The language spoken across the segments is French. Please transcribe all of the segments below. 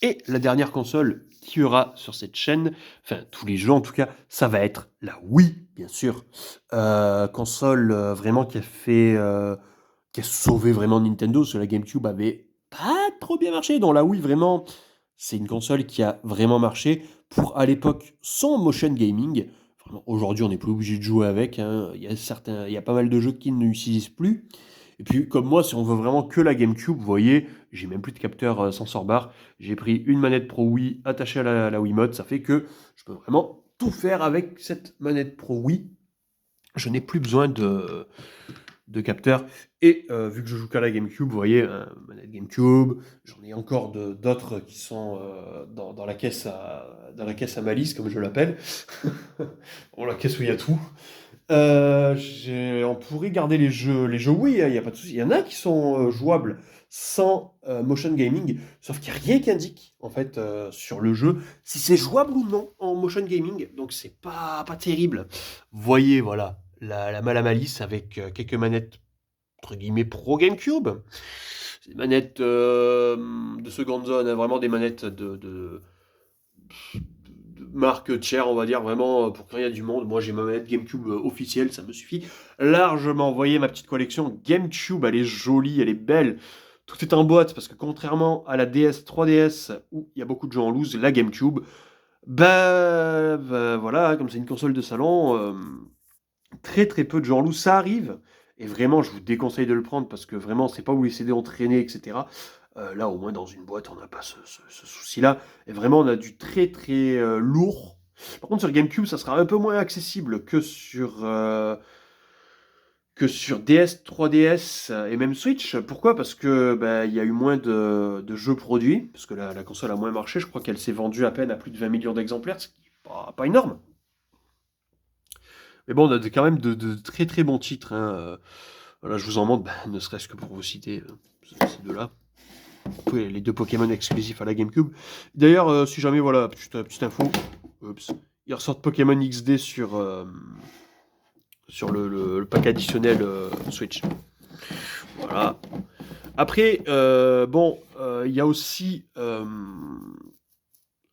Et la dernière console qu'il y aura sur cette chaîne, enfin tous les jeux en tout cas, ça va être la Wii, bien sûr. Console, vraiment qui a sauvé vraiment Nintendo, parce que la GameCube avait pas trop bien marché. Donc la Wii, vraiment, c'est une console qui a vraiment marché pour, à l'époque, son motion gaming. Vraiment, aujourd'hui, on n'est plus obligé de jouer avec, hein. Il y a pas mal de jeux qui ne l'utilisent plus. Et puis, comme moi, si on veut vraiment que la GameCube, vous voyez, j'ai même plus de capteur sensor bar. J'ai pris une manette Pro Wii attachée à la Wiimote. Ça fait que je peux vraiment tout faire avec cette manette Pro Wii. Je n'ai plus besoin de capteurs. Et vu que je joue qu'à la GameCube, vous voyez, manette GameCube, j'en ai encore d'autres qui sont dans la caisse à malice, comme je l'appelle. Bon, la caisse où il y a tout. On pourrait garder les jeux oui, il n'y a pas de souci. Il y en a qui sont jouables sans motion gaming, sauf qu'il n'y a rien qui indique en fait sur le jeu si c'est jouable ou non en motion gaming. Donc c'est pas terrible. Voyez, voilà, la mala malice avec quelques manettes entre guillemets pro GameCube. C'est des manettes de seconde zone, hein, vraiment des manettes de marque tiers, on va dire, vraiment pour qu'il y ait du monde. Moi j'ai ma manette GameCube officielle, ça me suffit largement. Vous voyez ma petite collection GameCube, elle est jolie, elle est belle. Tout est en boîte parce que contrairement à la DS, 3DS où il y a beaucoup de gens en loose, la GameCube, voilà, comme c'est une console de salon, très très peu de gens loose, ça arrive. Et vraiment, je vous déconseille de le prendre parce que vraiment, c'est pas où les CD ont traîné, etc. Là, au moins, dans une boîte, on n'a pas ce souci-là. Et vraiment, on a du très très lourd. Par contre, sur GameCube, ça sera un peu moins accessible que sur DS, 3DS et même Switch. Pourquoi? Parce que bah, il y a eu moins de jeux produits, parce que la console a moins marché. Je crois qu'elle s'est vendue à peine à plus de 20 millions d'exemplaires, ce qui n'est pas énorme. Mais bon, on a quand même de très très bons titres, hein. Voilà, je vous en montre, bah, ne serait-ce que pour vous citer ces deux-là. Après, les deux Pokémon exclusifs à la GameCube. D'ailleurs, si jamais, voilà, petite info, oups, ils ressortent Pokémon XD sur le pack additionnel Switch. Voilà. Après, bon, il y a aussi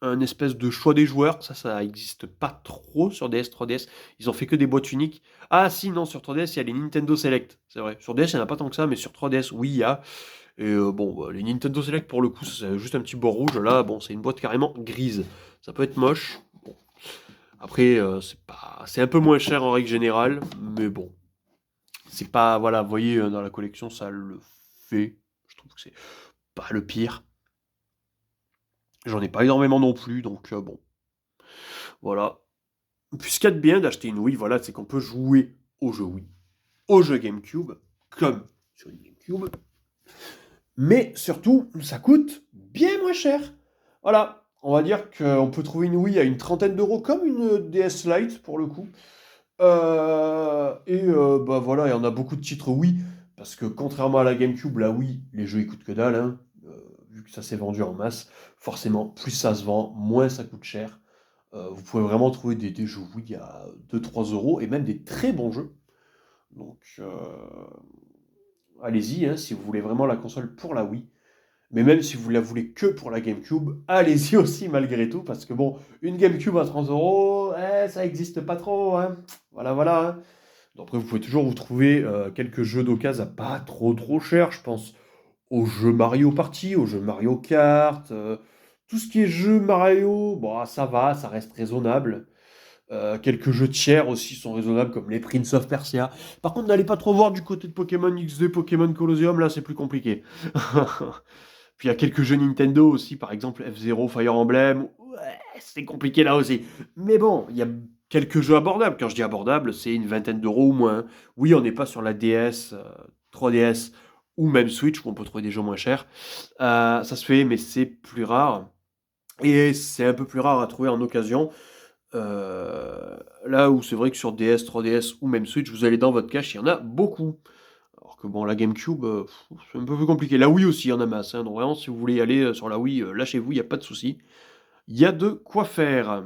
un espèce de choix des joueurs. Ça existe pas trop sur DS, 3DS. Ils ont fait que des boîtes uniques. Ah si, non, sur 3DS, il y a les Nintendo Select. C'est vrai. Sur DS, il n'y en a pas tant que ça, mais sur 3DS, oui, il y a. Et bon, bah, les Nintendo Select, pour le coup, c'est juste un petit bord rouge. Là, bon, c'est une boîte carrément grise. Ça peut être moche. Bon. Après, c'est un peu moins cher en règle générale, mais bon. C'est pas, voilà, vous voyez, dans la collection, ça le fait. Je trouve que c'est pas le pire. J'en ai pas énormément non plus, donc bon. Voilà. Puis ce qu'il y a de bien d'acheter une Wii, voilà, c'est qu'on peut jouer aux jeux Wii, aux jeux GameCube, comme sur une GameCube, mais surtout, ça coûte bien moins cher. Voilà, on va dire qu'on peut trouver une Wii à une trentaine d'euros, comme une DS Lite pour le coup. Bah voilà, il y en a beaucoup de titres Wii, parce que contrairement à la GameCube, la Wii, les jeux ils coûtent que dalle, hein. Vu que ça s'est vendu en masse, forcément, plus ça se vend, moins ça coûte cher. Vous pouvez vraiment trouver des jeux Wii à 2-3 € et même des très bons jeux. Donc allez-y, hein, si vous voulez vraiment la console pour la Wii. Mais même si vous la voulez que pour la GameCube, allez-y aussi malgré tout, parce que bon, une GameCube à 30 €, ça n'existe pas trop, hein. Voilà, voilà, hein. Donc après, vous pouvez toujours vous trouver quelques jeux d'occasion à pas trop cher, je pense aux jeux Mario Party, aux jeux Mario Kart, tout ce qui est jeux Mario, bon, ça va, ça reste raisonnable. Quelques jeux tiers aussi sont raisonnables, comme les Prince of Persia. Par contre, n'allez pas trop voir du côté de Pokémon XD, Pokémon Colosseum, là c'est plus compliqué. Puis il y a quelques jeux Nintendo aussi, par exemple F-Zero, Fire Emblem. Ouais, c'est compliqué là aussi. Mais bon, il y a quelques jeux abordables. Quand je dis abordable, c'est une vingtaine d'euros ou moins. Oui, on n'est pas sur la DS, 3DS ou même Switch où on peut trouver des jeux moins chers. Ça se fait, mais c'est plus rare. Et c'est un peu plus rare à trouver en occasion. Là où c'est vrai que sur DS, 3DS ou même Switch, vous allez dans votre cache, il y en a beaucoup. Alors que bon, la GameCube, c'est un peu plus compliqué. La Wii aussi, il y en a masse, hein. Donc vraiment, si vous voulez y aller sur la Wii, lâchez-vous, il n'y a pas de souci. Il y a de quoi faire.